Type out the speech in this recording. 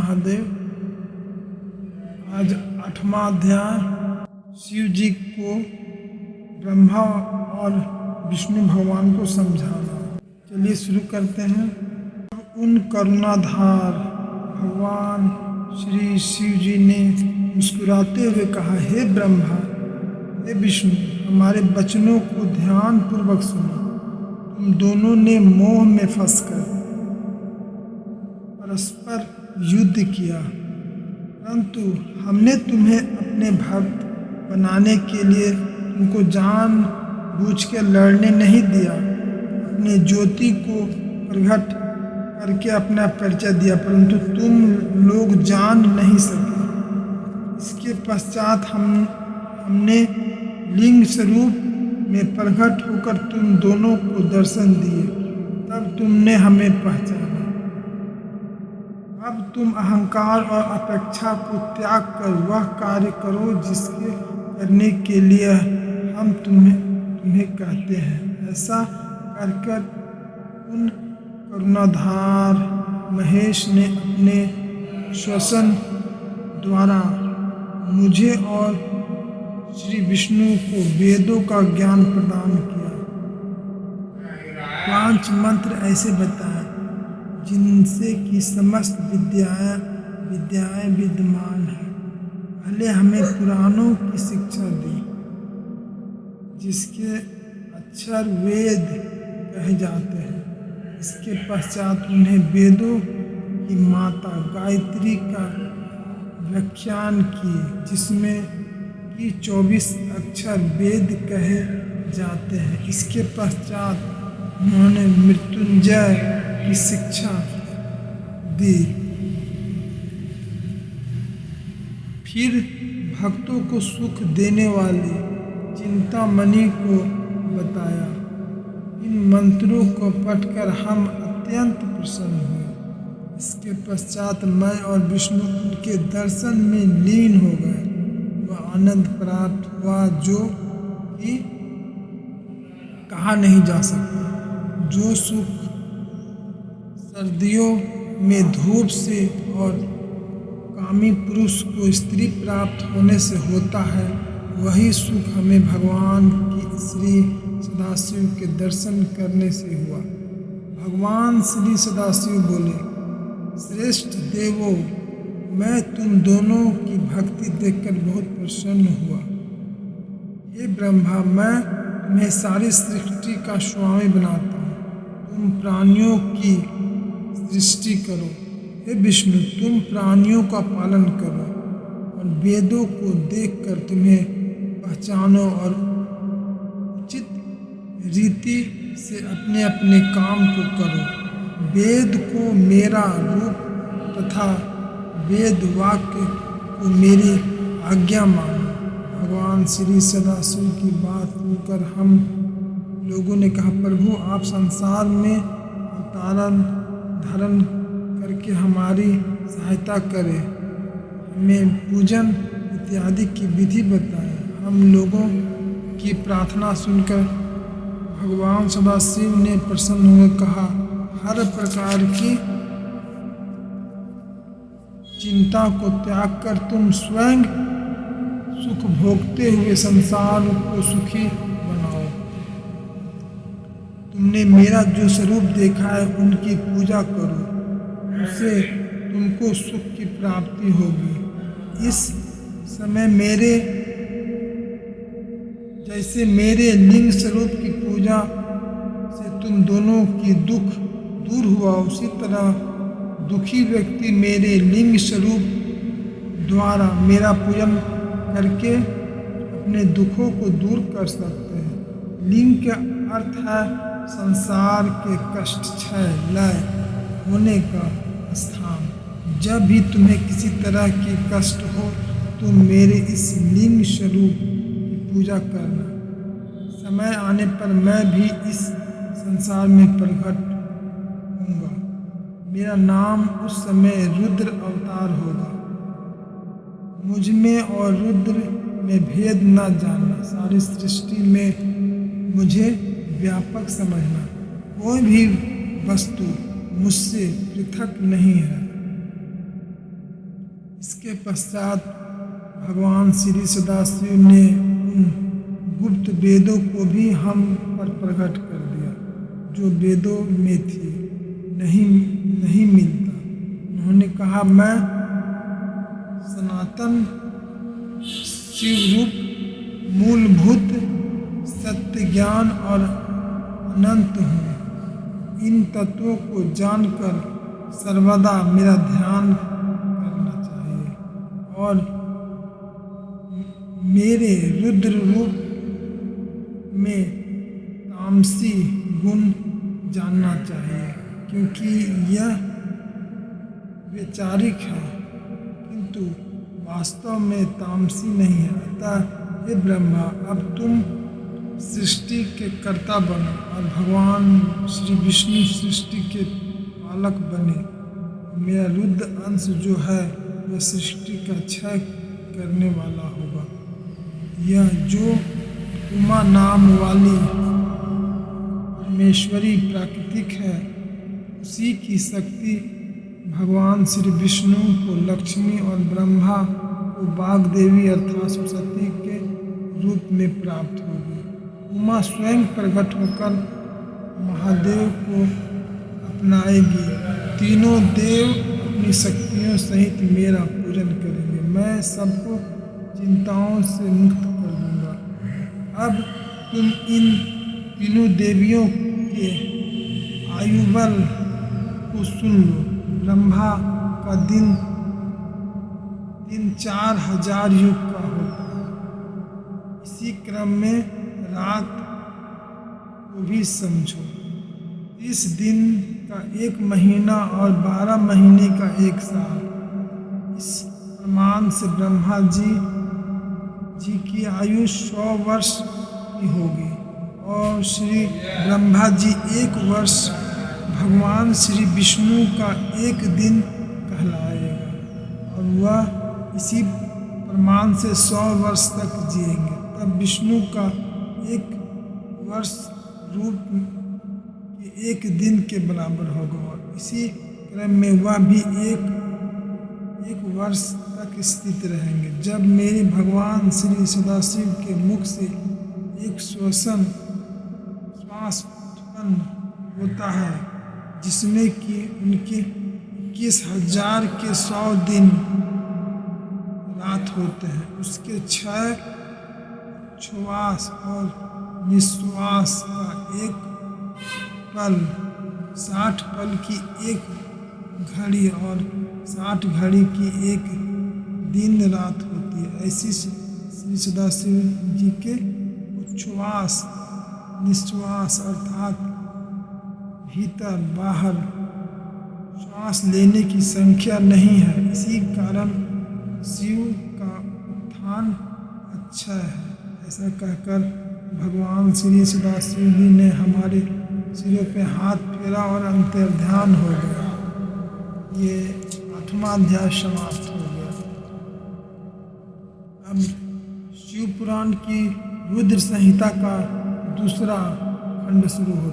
महादेव। आज 8वां अध्याय शिव जी को ब्रह्मा और विष्णु भगवान को समझाना। चलिए शुरू करते हैं। उन करुणाधार भगवान श्री शिव जी ने मुस्कुराते हुए कहा, हे ब्रह्मा, हे विष्णु, हमारे वचनों को ध्यान पूर्वक सुनो। तुम दोनों ने मोह में फंसकर परस्पर युद्ध किया, परंतु हमने तुम्हें अपने भक्त बनाने के लिए तुमको जान बूझ के लड़ने नहीं दिया। अपनी ज्योति को प्रकट करके अपना परिचय दिया, परंतु तुम लोग जान नहीं सके। इसके पश्चात हमने लिंग स्वरूप में प्रकट होकर तुम दोनों को दर्शन दिए, तब तुमने हमें पहचाना। अब तुम अहंकार और अपेक्षा को त्याग कर वह कार्य करो जिसके करने के लिए हम तुम्हें कहते हैं। ऐसा कर उन करुणाधार महेश ने अपने श्वसन द्वारा मुझे और श्री विष्णु को वेदों का ज्ञान प्रदान किया। 5 मंत्र ऐसे बताए जिनसे कि समस्त विद्याएं विद्यमान है। पहले हमें पुराणों की शिक्षा दी, जिसके अक्षर वेद कहे जाते हैं। इसके पश्चात उन्हें वेदों की माता गायत्री का व्याख्यान किए, जिसमें कि 24 अक्षर वेद कहे जाते हैं। इसके पश्चात उन्होंने मृत्युंजय की शिक्षा दी। फिर भक्तों को सुख देने वाली चिंतामणि को बताया। इन मंत्रों को पढ़कर हम अत्यंत प्रसन्न हुए। इसके पश्चात मैं और विष्णु उनके दर्शन में लीन हो गए। वह आनंद प्राप्त हुआ जो कि कहा नहीं जा सकता। जो सुख सर्दियों में धूप से और कामी पुरुष को स्त्री प्राप्त होने से होता है, वही सुख हमें भगवान की श्री सदाशिव के दर्शन करने से हुआ। भगवान श्री सदाशिव बोले, श्रेष्ठ देवों, मैं तुम दोनों की भक्ति देखकर बहुत प्रसन्न हुआ। हे ब्रह्मा, मैं तुम्हें सारी सृष्टि का स्वामी बनाता हूँ। तुम प्राणियों की सृष्टि करो। हे विष्णु, तुम प्राणियों का पालन करो और वेदों को देखकर तुम्हें पहचानो और उचित रीति से अपने अपने काम को करो। वेद को मेरा रूप तथा वेद वाक्य को मेरी आज्ञा मानो। भगवान श्री सदाशिव की बात सुनकर हम लोगों ने कहा, प्रभु, आप संसार में अवतारण धारण करके हमारी सहायता करें, हमें पूजन इत्यादि की विधि बताएं। हम लोगों की प्रार्थना सुनकर भगवान सदाशिव ने प्रसन्न होकर कहा, हर प्रकार की चिंता को त्याग कर तुम स्वयं सुख भोगते हुए संसार को सुखी बनाओ। तुमने मेरा जो स्वरूप देखा है उनकी पूजा करो, उससे तुमको सुख की प्राप्ति होगी। इस समय जैसे मेरे लिंग स्वरूप की पूजा से तुम दोनों की दुख दूर हुआ, उसी तरह दुखी व्यक्ति मेरे लिंग स्वरूप द्वारा मेरा पूजन करके अपने दुखों को दूर कर सकते हैं। लिंग का अर्थ है संसार के कष्ट क्षय लय होने का स्थान। जब भी तुम्हें किसी तरह की कष्ट हो, तुम मेरे इस लिंग स्वरूप की पूजा करना। समय आने पर मैं भी इस संसार में प्रकट होऊंगा। मेरा नाम उस समय रुद्र अवतार होगा। मुझ में और रुद्र में भेद न जानना। सारी सृष्टि में मुझे व्यापक समझना। कोई भी वस्तु मुझसे पृथक नहीं है। इसके पश्चात भगवान श्री सदाशिव ने उन गुप्त वेदों को भी हम पर प्रकट कर दिया जो वेदों में थी नहीं मिलता। उन्होंने कहा, मैं सनातन शिवरूप मूलभूत सत्य ज्ञान और अनंत हूँ। इन तत्वों को जानकर सर्वदा मेरा ध्यान करना चाहिए और मेरे रुद्र रूप में तामसी गुण जानना चाहिए, क्योंकि यह वैचारिक है किंतु वास्तव में तामसी नहीं है। अतः हे ब्रह्मा, अब तुम सृष्टि के कर्ता बनो और भगवान श्री विष्णु सृष्टि के पालक बने। मेरा रुद्र अंश जो है वह सृष्टि का क्षय करने वाला होगा। यह जो उमा नाम वाली परमेश्वरी प्राकृतिक है, उसी की शक्ति भगवान श्री विष्णु को लक्ष्मी और ब्रह्मा को वाग्देवी अर्थात सरस्वती के रूप में प्राप्त होगी। उमा स्वयं प्रकट होकर महादेव को अपनाएगी। तीनों देव अपनी शक्तियों सहित मेरा पूजन करेंगे। मैं सबको चिंताओं से मुक्त कर दूंगा। अब तुम इन तीनों देवियों के आयुबल को सुन लो। ब्रह्मा का दिन 4000 युग का होता है। इसी क्रम में रात को भी समझो। इस दिन का 1 महीना और 12 महीने का 1 साल। इस प्रमाण से ब्रह्मा जी की आयु 100 वर्ष की होगी और श्री ब्रह्मा जी 1 वर्ष भगवान श्री विष्णु का 1 दिन कहलाएगा और वह इसी प्रमाण से 100 वर्ष तक जिएंगे। तब विष्णु का 1 वर्ष रूप के 1 दिन के बराबर होगा और इसी क्रम में वह भी एक वर्ष तक स्थित रहेंगे। जब मेरे भगवान श्री सदाशिव के मुख से एक श्वास उत्पन्न होता है, जिसमें कि उनके 21,000 के 100 दिन रात होते हैं, उसके 6 श्वास और निश्वास का 1 पल 60 पल की 1 घड़ी और 60 घड़ी की 1 दिन रात होती है। ऐसी श्री सदाशिव जी के उच्छ्वास निश्वास अर्थात भीतर बाहर श्वास लेने की संख्या नहीं है। इसी कारण शिव का उत्थान अच्छा है। ऐसा कहकर भगवान श्री सदाशिव जी ने हमारे सिरों पे हाथ फेरा और अंतर्ध्यान हो गया। ये 8वां अध्याय समाप्त हो गया। अब शिव पुराण की रुद्र संहिता का दूसरा खंड शुरू होता है।